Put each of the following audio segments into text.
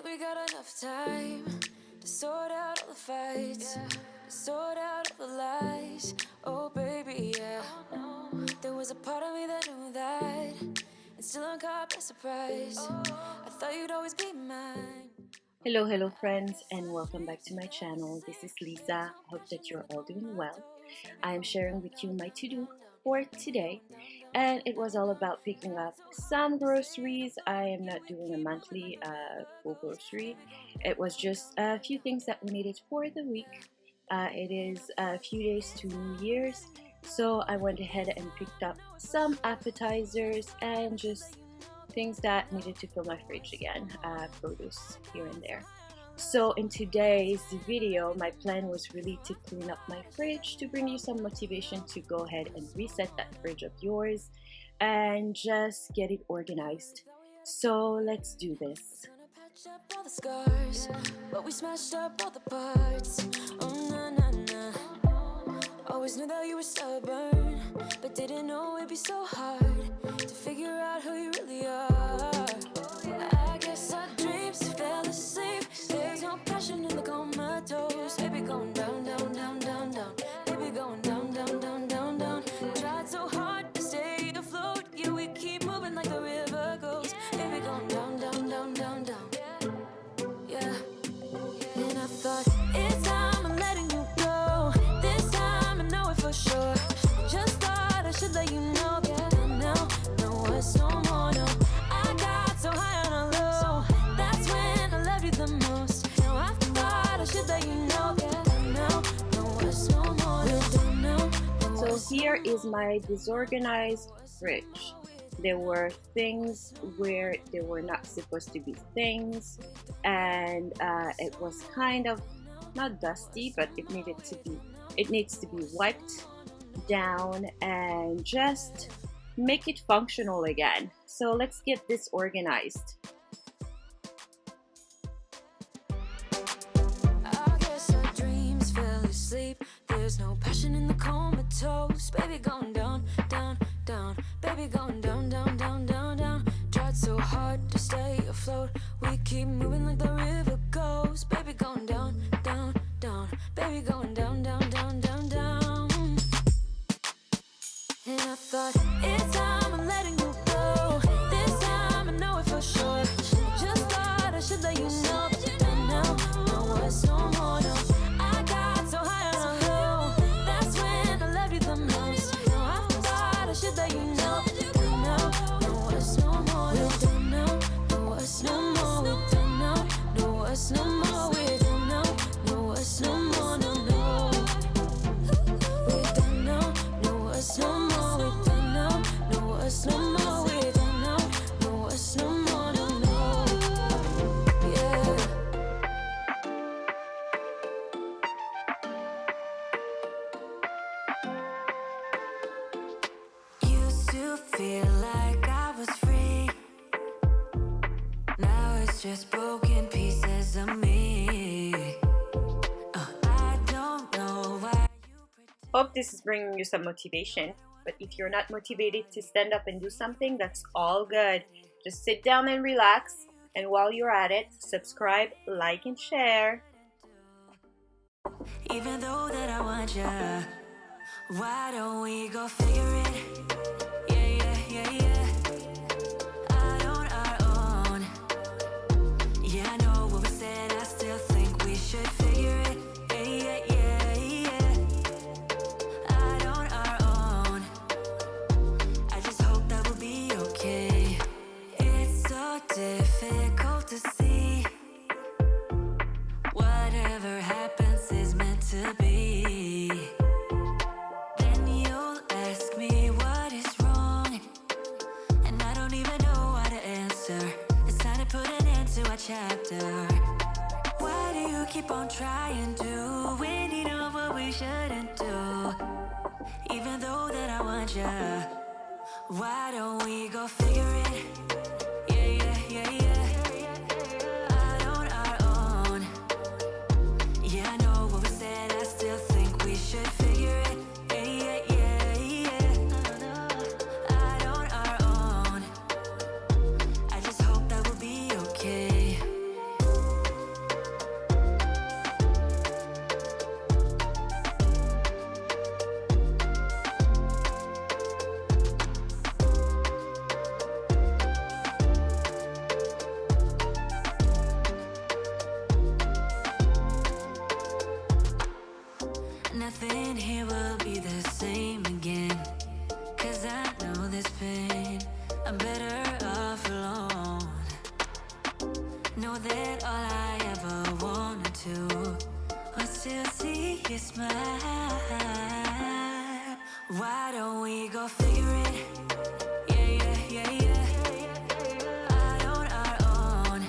think we got enough time to sort out all the fights, to sort out all the lies. Oh, baby, yeah. There was a part of me that knew that, and still I'm caught by surprise. I thought you'd always be mine. Hello, friends, and welcome back to my channel. This is Lisa. Hope that you're all doing well. I am sharing with you my to-do for today, and it was all about picking up some groceries. I am not doing a monthly full grocery. It was just a few things that we needed for the week. It is a few days to New Year's, so I went ahead and picked up some appetizers and just things that needed to fill my fridge again, produce here and there. So in today's video, my plan was really to clean up my fridge, to bring you some motivation to go ahead and reset that fridge of yours and just get it organized. So let's do this. Up all the scars, but we smashed up all the parts. Oh, na na na. Always knew that you were stubborn, but didn't know it'd be so hard to figure out who you really are. I guess our dreams fell asleep. There's no passion in the comatose. Baby, going down, down, down, down, down. Baby, going down, down, down, down, down. Tried so hard to stay afloat. Yeah, we keep moving like the river goes. Baby, going down, down, down, down, down. Yeah. And I thought, it's time I'm letting you go. This time I know it for sure. Just thought I should let you know. Yeah, now, no words no more, no. I got so high on a low. That's when I loved you the most. Now I thought I should let you know. Yeah, now, no words no more. So here is my disorganized fridge. There were things where there were not supposed to be things, and it was kind of not dusty, but it needs to be wiped down and just make it functional again. So let's get this organized. I guess our dreams fell asleep. There's no passion in the comatose. Baby, going down, down, down. Baby, going down, down, down, down, down. Tried so hard to stay afloat. We keep moving like the river goes. Baby, going down, down, down. Baby, going down, down, down, down, down. And I thought, it's time I'm letting you go. This time I know it for sure. Just thought I should let you know. And now, no words no more, no. I got so high on a low. That's when I loved you the most. Now I thought I should let you know. And now, no words no more, no. We don't know, no words no more. We don't know, no words no more. We don't know, no words no more, no, no. We don't know, no words no more. We don't know, no words no more. We don't know, no words no more, no, no. Yeah. Used to feel like I was free. Now it's just broken pieces of me. I don't know why you pretend. Hope this is bringing you some motivation. But if you're not motivated to stand up and do something, that's all good. Just sit down and relax. And while you're at it, subscribe, like, and share. Even though that I want ya, why don't we go figure it? Yeah, yeah, yeah, yeah. Out on our own. Yeah, I know what we said. I still think we should figure it. Yeah, yeah, yeah, yeah. Out on our own. I just hope that we'll be okay. It's so difficult to see. Whatever happens is meant to be. Then you'll ask me what is wrong, and I don't even know how to answer. It's time to put an end to our chapter. Why do you keep on trying to win? You know what we shouldn't do. Even though that I want ya, why don't we go figure it? Yeah, yeah, yeah, yeah. Out on our own. Yeah, I know what we said. I still think we should figure it. Yeah, yeah, yeah, yeah. Out on our own. I just hope that we'll be okay. Nothing here will be the same again. Cause I know this pain, I'm better off alone. Know that all I ever wanted to was to see you smile. Why don't we go figure it? Yeah, yeah, yeah, yeah. Out on our own.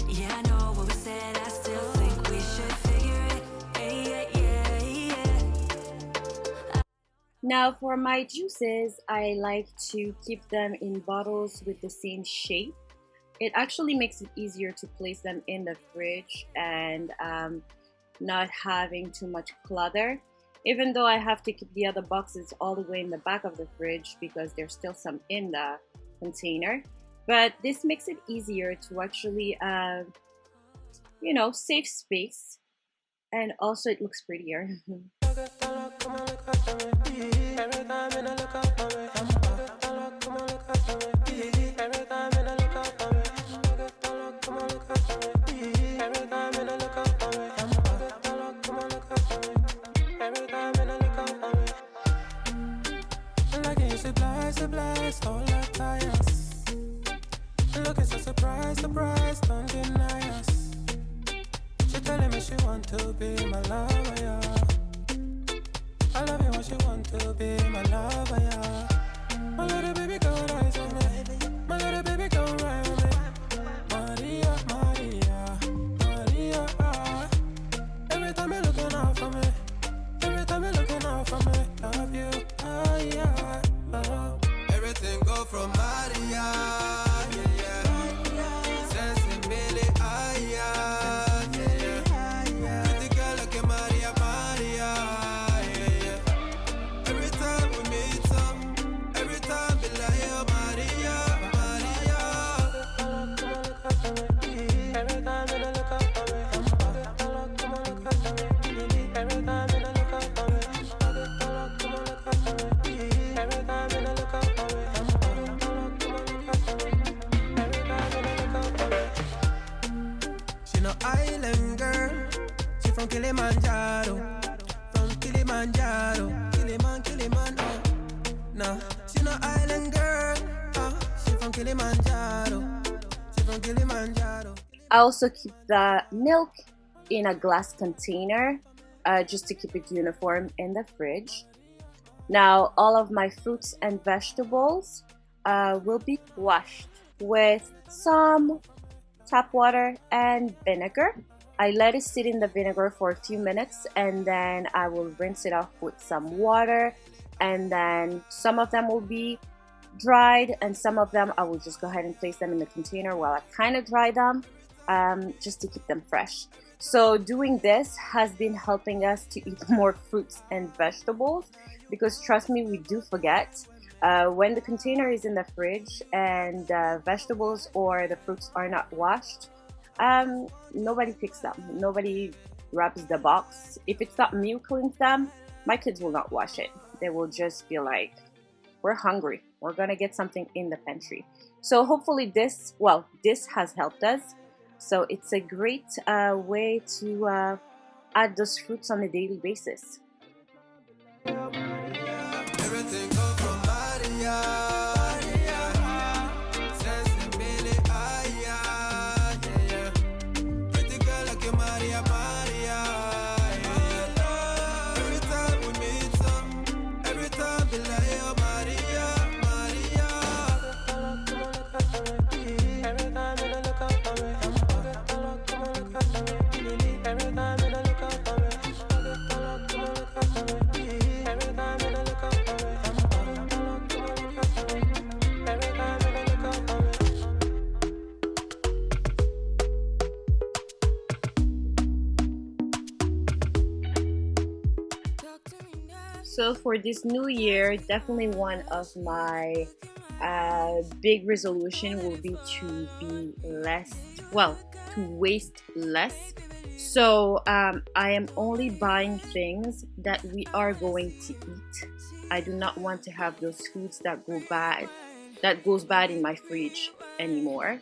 Yeah, I know what we said, I still think we should figure it. Yeah, yeah, yeah, yeah. Now for my juices, I like to keep them in bottles with the same shape. It actually makes it easier to place them in the fridge and not having too much clutter. Even though I have to keep the other boxes all the way in the back of the fridge because there's still some in the container. But this makes it easier to actually, save space, and also it looks prettier. Looking so surprised, don't deny us. She telling me she want to be my lover, yeah. I love you when she want to be my lover, yeah. My little baby go rise on me. My little baby go rise on me. Maria, Maria, Maria, ah. Every time you're looking out for me. Every time you're looking out for me. Love you, ah, yeah, oh. Everything go from Maria. Island girl, she from Kilimanjaro, Kiliman, oh. No, she no island girl, she from Kilimanjaro, I also keep the milk in a glass container just to keep it uniform in the fridge. Now all of my fruits and vegetables will be washed with some tap water and vinegar. I let it sit in the vinegar for a few minutes and then I will rinse it off with some water, and then some of them will be dried and some of them I will just go ahead and place them in the container while I kind of dry them, just to keep them fresh. So doing this has been helping us to eat more fruits and vegetables, because trust me, we do forget. When the container is in the fridge and vegetables or the fruits are not washed, nobody picks them. Nobody wraps the box. If it's not me who cleans them, my kids will not wash it. They will just be like, we're hungry. We're gonna get something in the pantry. So hopefully this has helped us. So it's a great way to add those fruits on a daily basis. Everything go from Maria. So for this new year, definitely one of my big resolution will be to be to waste less. So I am only buying things that we are going to eat. I do not want to have those foods that goes bad in my fridge anymore.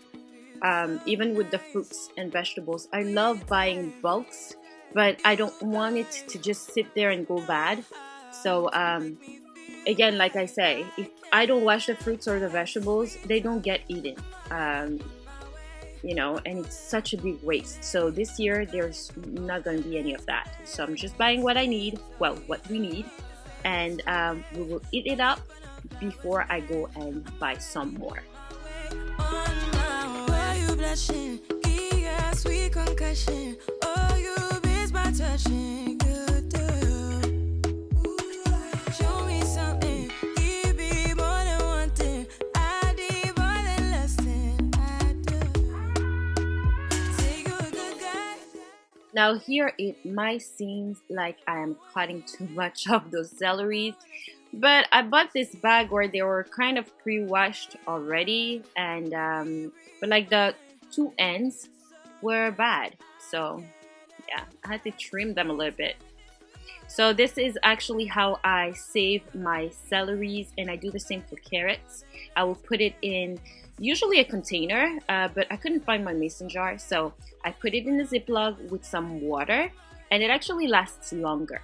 Even with the fruits and vegetables, I love buying bulks but I don't want it to just sit there and go bad. So again, like I say, if I don't wash the fruits or the vegetables, they don't get eaten. You know, and it's such a big waste. So this year there's not going to be any of that. So I'm just buying what I need, well, what we need, and we will eat it up before I go and buy some more. Now here it might seem like I am cutting too much of those celeries, but I bought this bag where they were kind of pre-washed already, and but like the two ends were bad, so yeah, I had to trim them a little bit. So this is actually how I save my celeries, and I do the same for carrots. I will put it in usually a container, but I couldn't find my mason jar, so I put it in a Ziploc with some water, and it actually lasts longer.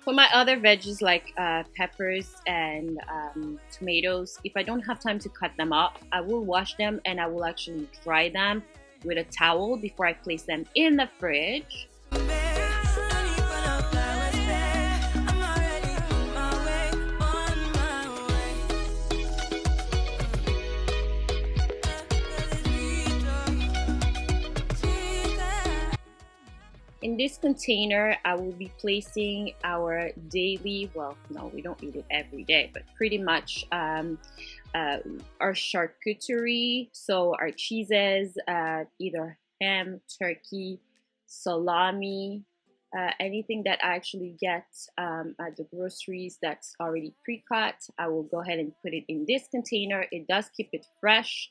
For my other veggies like peppers and tomatoes, if I don't have time to cut them up, I will wash them and I will actually dry them with a towel before I place them in the fridge. In this container, I will be placing our daily, well, no, we don't eat it every day, but pretty much our charcuterie, so our cheeses, either ham, turkey, salami, anything that I actually get at the groceries that's already pre-cut. I will go ahead and put it in this container. It does keep it fresh.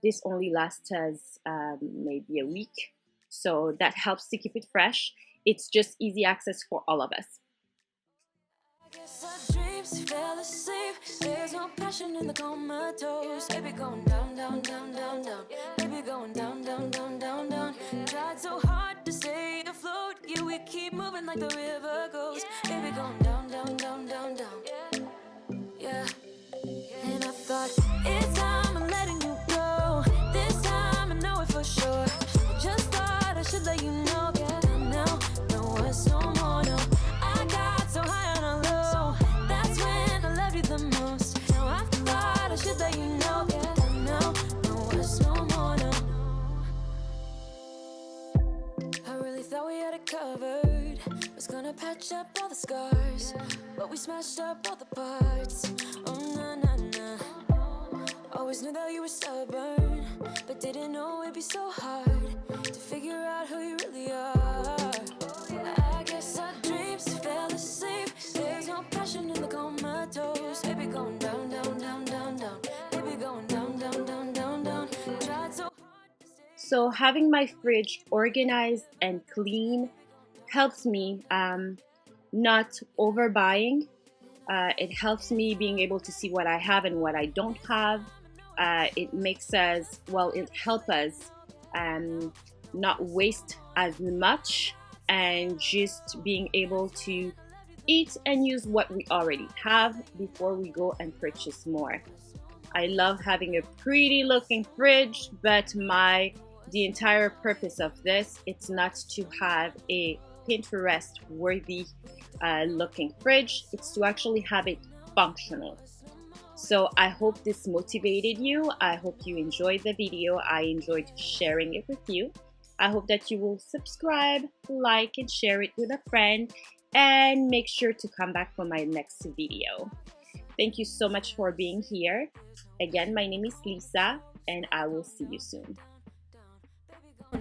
This only lasts us maybe a week. So that helps to keep it fresh. It's just easy access for all of us. I guess our dreams fell asleep. There's no passion in the comatose. Baby going down, down, down, down, down. Baby going down, down, down, down, down. Tried so hard to stay afloat. Yeah, we keep moving like the river goes. Baby going down, down, down, down, down. Yeah. And I thought, it's time I'm letting you go. This time I know it for sure. I just thought I should let you know. Yeah, now, no words no more, no. I got so high on a low. That's when I loved you the most. Now I thought I should let you know. Yeah, now, no words no more, no. I really thought we had it covered. Was gonna patch up all the scars, but we smashed up all the parts. Oh, na na na. Always knew that you were stubborn, but didn't know it'd be so hard to figure out who you really are. I guess our dreams fell asleep. There's no passion in the comatose. Baby going down, down, down, down, down. Baby going down, down, down, down, down. Tried so hard to stay. So having my fridge organized and clean helps me not overbuying. It helps me being able to see what I have and what I don't have. It makes us, well, it helps us not waste as much and just being able to eat and use what we already have before we go and purchase more. I love having a pretty looking fridge, but the entire purpose of this, it's not to have a Pinterest worthy looking fridge, it's to actually have it functional. So I hope this motivated you. I hope you enjoyed the video. I enjoyed sharing it with you. I hope that you will subscribe, like, and share it with a friend, and make sure to come back for my next video. Thank you so much for being here. Again, my name is Lisa, and I will see you soon.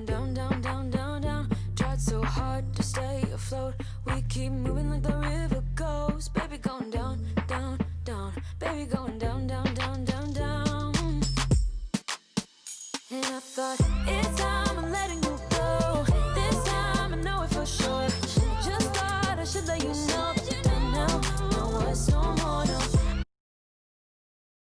Down, down, down, down, down. Tried so hard to stay afloat. We keep moving like the